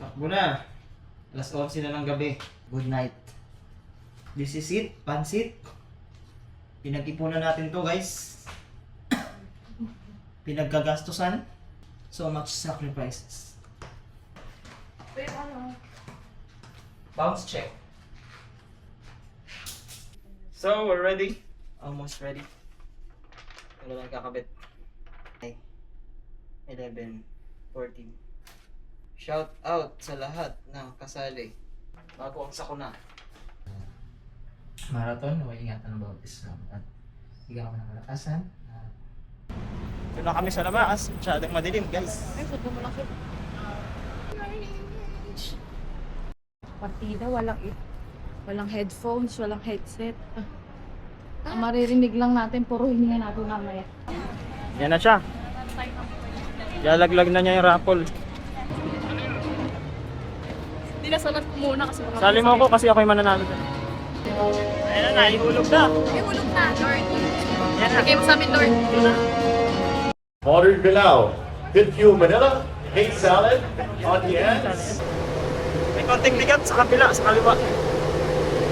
Takbo na. Alas 11 na ng gabi. Good night. This is it. Pansit. Pinag-ipunan natin to guys. Pinagkagastusan. So much sacrifices. Pero ano? Bounce check. So, we're ready. Almost ready. Wala lang kakabit. 11, 14. Shout out sa lahat ng kasali. Bago ang sakuna. Marathon, huwag ingatan ng bawat isa. At higa ka ng kalakasan. Ito na kami sa labas. Masyadong madilim, guys. Ay, foto mo lang. Partida, walang headphones, walang headset. Ang maririnig lang natin, puro hininga natin mamaya. Yan na siya. Lalaglag na niya yung raffle. Dinasalat ko muna kasi mga... Sali mo ako kasi ako yung mananalo dyan. Ayan na, ihulog na. Ay, hulog na, Lord. Bigay mo sa amin, Lord. Modern Bilao, Good Fuel Manila, Hate Salad, on the ends. May konting bigat sa kabila, sa kaliwa.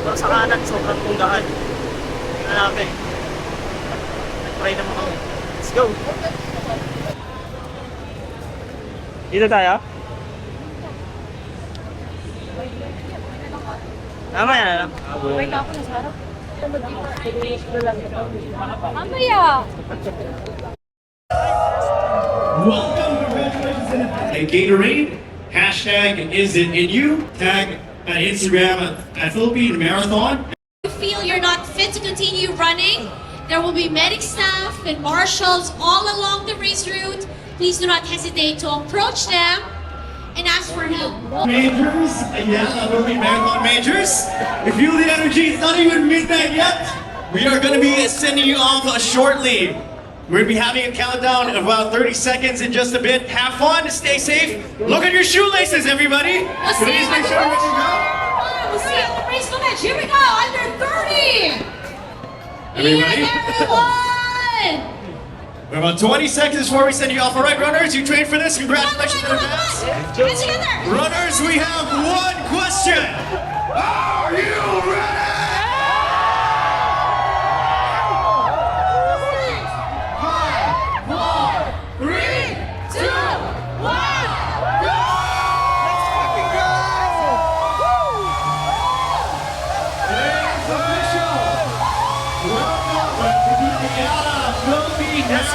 Pero sa kanan, sobrang tunggaan. Tingnan natin. Nag-try naman kami. Let's go! Dito tayo? Tama yan, alam. Wait na ako na sa harap. Mamaya! Welcome, congratulations. And Gatorade, hashtag is it in you, tag at Instagram at Philippine Marathon. You feel you're not fit to continue running, there will be medic staff and marshals all along the race route. Please do not hesitate to approach them and ask for help. Majors, yeah, Philippine Marathon Majors. If you feel the energy, it's not even midnight yet. We are going to be sending you off shortly. We're going to be having a countdown of about 30 seconds in just a bit. Have fun, stay safe. Look at your shoelaces, everybody. We'll see Please you make at sure the that you go. We'll see you at the race finish. Here we go, under 30. Everybody. Ian, everyone. We're about 20 seconds before we send you off. All right, runners, you trained for this. Congratulations in advance. Get together. Runners, we have one question. Are you ready?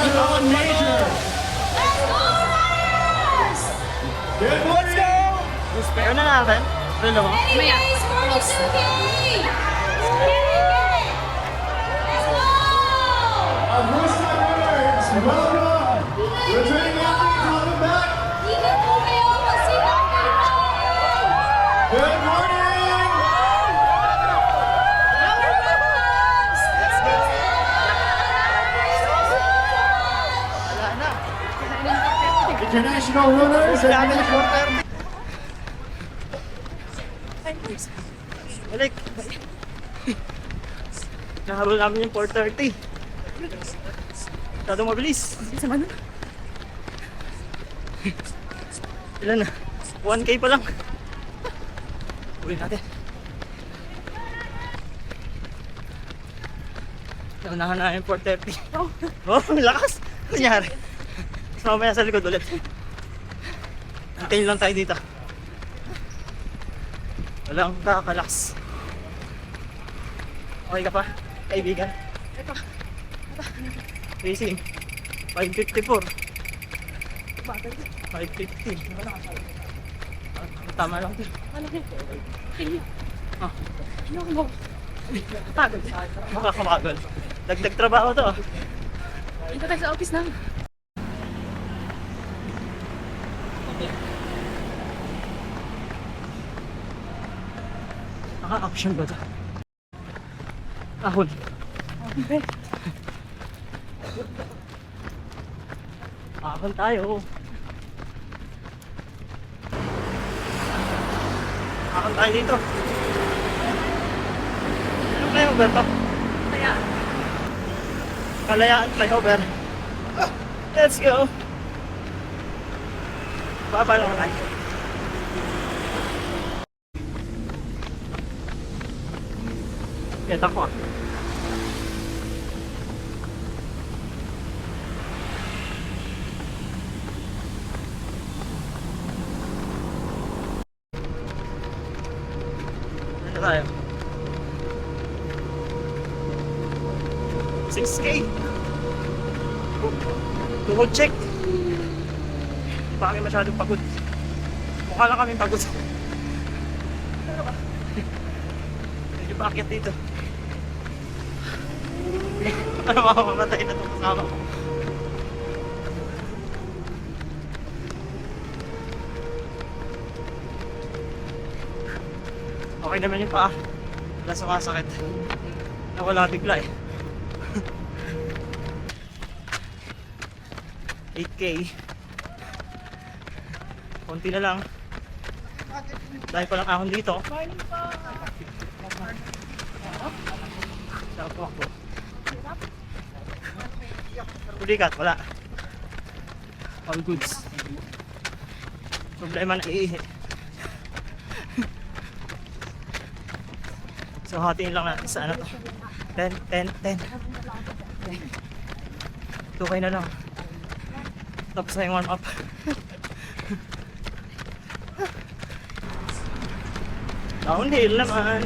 Marathon Major. Let's go, runners. Good morning. Spare na natin. Relo mo. Ready, race, 42K. Let's go. Our first time runners, welcome. Returning athletes, welcome back. Ingat po kayo kasi nakakailan. Good morning. International runners and national Balik. Nahabol namin yung 4:30. Masyadong mabilis. Sama na. Ilan na? 1K pa lang. Uwi natin. Naunahan na yung 4:30. Oh, lakas. Ano nangyari? Mas mamaya sa likod ulit. Antayin lang tayo dito. Walang kakalakas. Okay ka pa, kaibigan? Racing. 5:54. 5:50. Tama lang ito. Ah. Pagod. Makakamagal. Dagdag trabaho to. Dito tayo sa office na. Naka-action ba ito? Ahon. Okay. Ahon tayo. Ahon tayo dito. Ano flyover to? Kaya, Kalayaan flyover. Let's go. Baba lang tayo. Kita ko ah. Ano tayo? 6K. Tungkol check. Hindi pa kami masyadong pagod. Mukha lang kami pagod. Medyo bakit dito? Ano makakamatay na itong kasama ko? Okay naman yung paa. Wala sumasakit. Nawala bigla eh. 8K. Konti na lang. Dahil pa lang ahon dito. Sarap po ako. Pulikat, wala. All goods. Problema na iihi. So hatiin lang natin sa ano to. 10, 10, 10. 2K na lang. Tapos na yung warm up. Downhill naman.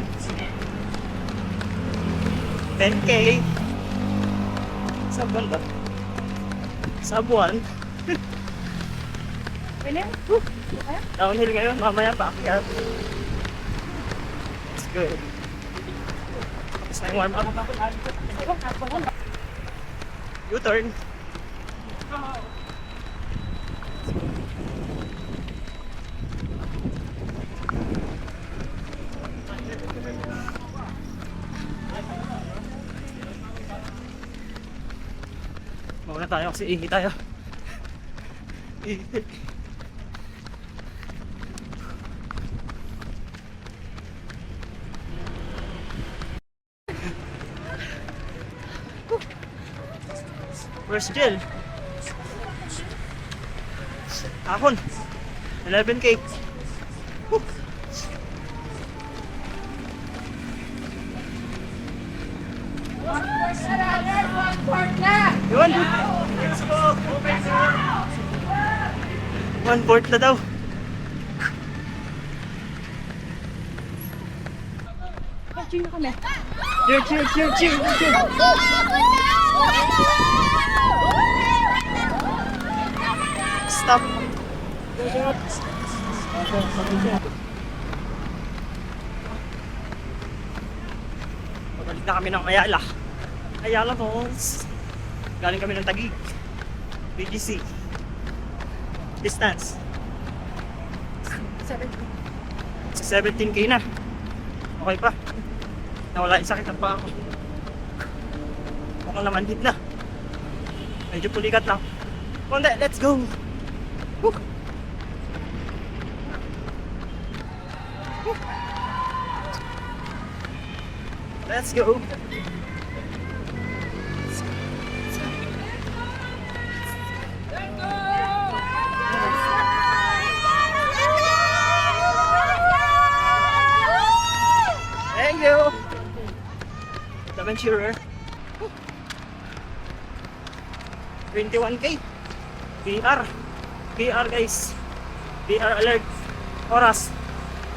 10K. Sub 1 ba? Sub 1. Downhill ngayon, mamaya paakyat. That's good. Tapos na yung warm up. U-turn. Mawala tayo kasi ihi tayo. Ihi. Where's Jill? Ahon. 11K. Woo. Yun. Let's go. 1/4 na daw. Cheer, cheer, cheer, cheer, cheer. Stop. Pabalik na kami ng Ayala. Ayala Falls. Galing kami ng Taguig. BGC. Distance. 17K na. Okay pa. Nawala yung sakit ng paa ko. Mukhang naman hit na. Medyo pulikat lang. Konde, let's go! Woo! Woo! Let's go! Thank you! Adventurer. 21K. BR. BR guys. BR alert. Oras.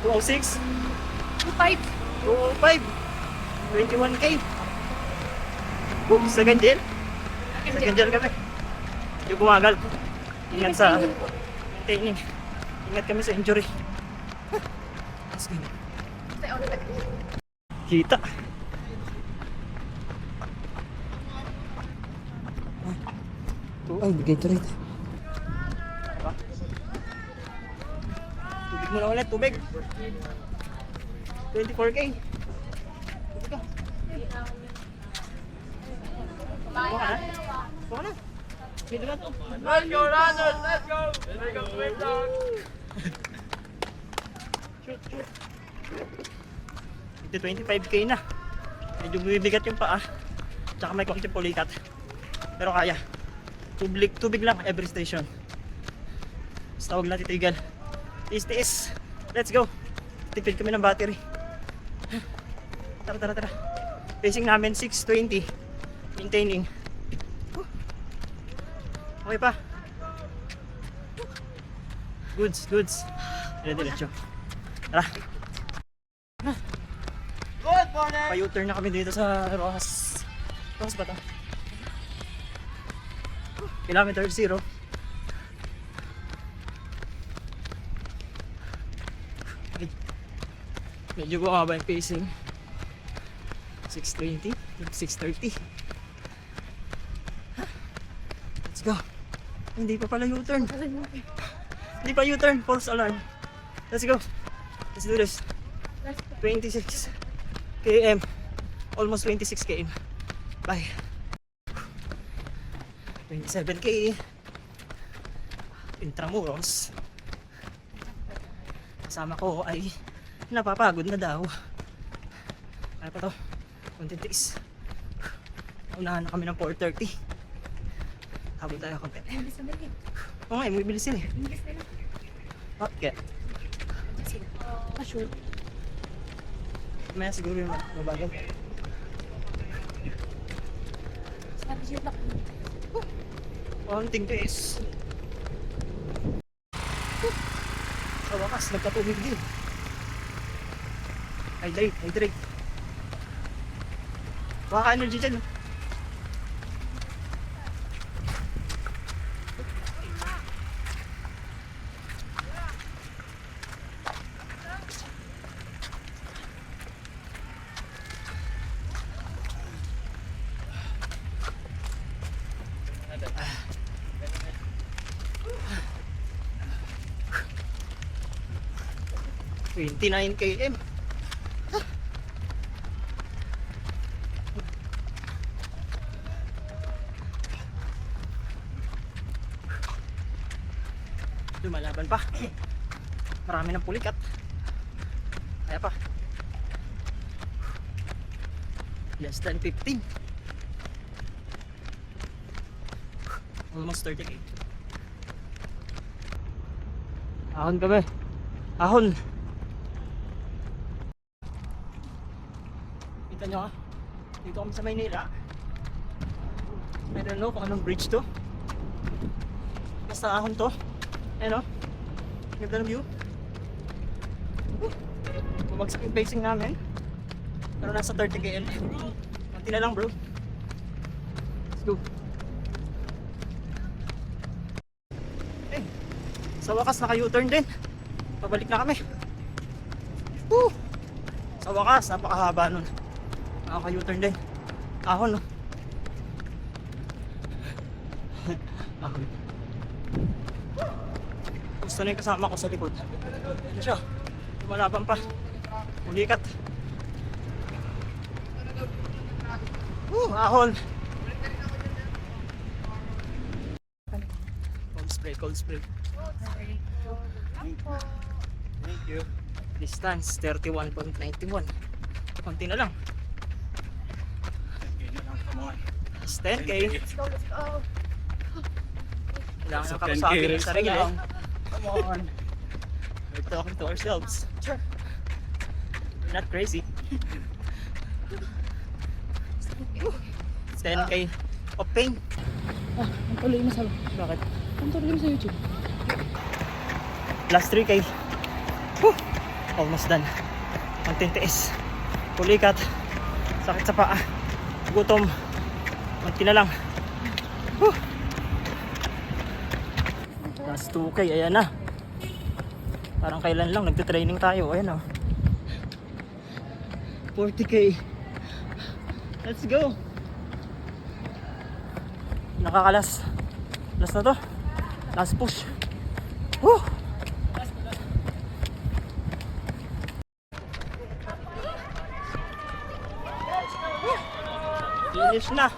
2:06. 2:05. 2:05. 21K. Second gel. Second gel kami. Yung bumagal. Ingat sa maintaining. Ingat kami sa injury. Let's go. Kita. Ay, bigay ito rin. Tubig mo na ulit, tubig. 24K. Tubig ka. Buka na. Buka na. Dito na to. Let's go, runners! Let's go! Let's go, wait dog! Shoot, shoot. Ito 25K na. Medyo bumibigat yung paa. Tsaka may konti pulikat. Pero kaya. Tubig lang every station. Basta huwag natin tigal. Tiis. Let's go. Tipid kami ng battery. Tara. Pacing namin 6:20. Maintaining. Okay pa. Goods, goods. Dire-diretso. Tara. Good morning! Pa-U-turn na kami dito sa Rojas. Rojas ba ito? Kilometer 0. Medyo bumaba yung pacing. 6:20, 6:30. Let's go. Hindi pa pala U-turn. Hindi pa U-turn, false alarm. Let's go. Let's do this. 26 km. Almost 26 km. Bye. 27 km. Intramuros. Kasama ko ay napapagod na daw. Ano pa to? Konting tiis. Unahan na kami ng 4:30. Habol tayo konti. Oo nga, may bilis sila eh. Okay. Maya siguro yung mabagal. Konting tiis. Sa wakas, nagkatubig din. Hydrate, hydrate. Baka energy dyan. Oh. 29 km. Lumalaban pa. Marami ng pulikat. Kaya pa. Less than 15. Almost 30 km. Ahon kami. Ahon. Kita nyo ha. Dito kami sa Maynila. I don't know kung anong bridge to. Basta ahon to. Ayan o. Ganda ng view. Bumagsak yung pacing namin. Pero nasa 30 km. Konti na lang bro. Let's go. Eh, sa wakas naka-U-turn din. Pabalik na kami. Woo! Sa wakas, napakahaba nun. Nakaka-U-turn din. Ahon no. Ahon. Gusto na yung kasama ko sa likod. Ano siya? Lumalaban pa. Ulikat. Ahon. Cold spray, cold spray. Thank you. Distance 31.91. Konti na lang. 10k. Let's go, let's go. Kailangan na kapasabi ng sarili. Come on. We're talking to ourselves. Sure. We're not crazy. 10k of pain. Ang tuloy mo sa... Bakit? Ang tuloy mo sa YouTube. Last 3k. Whew! Almost done. Ang tintiis. Pulikat. Sakit sa paa. Gutom. Konti na lang. Whew! Last 2k. Ayan na. Parang kailan lang nagte-training tayo. Ayan o. 40k. Let's go. Nakakalas. Last na to. Last push. Woo! Finish na.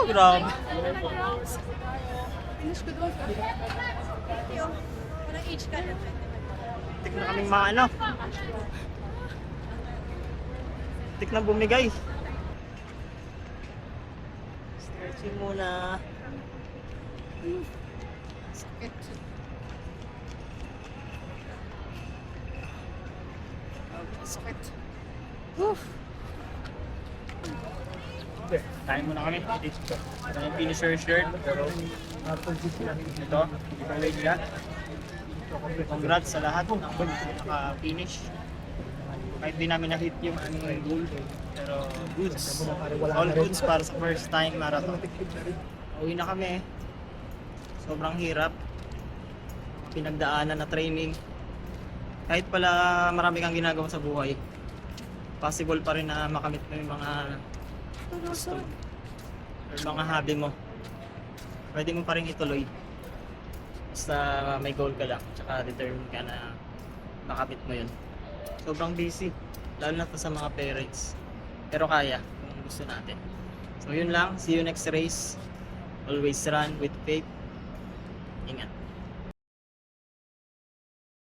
Grabe. Tik na kaming maano. Tik na bumigay. Stretching muna. Sakit. Sakit. Woof. Tayo muna kami. Ito yung finisher shirt. Pero ito, giveaway nila. Congrats sa lahat ng finish. Kahit di namin na-hit yung goal. Pero goods. All goods para sa first time marathon. Uwi na kami. Sobrang hirap. Pinagdaanan na training. Kahit pala marami kang ginagawa sa buhay, possible pa rin na makamit mo yung mga gusto mo. Or mga hobby mo. Pwede mo pa rin ituloy. Basta may goal ka lang. Tsaka determined ka na makamit mo yun. Sobrang busy. Lalo na to sa mga parents. Pero kaya kung gusto natin. So yun lang. See you next race. Always run with faith. Ingat.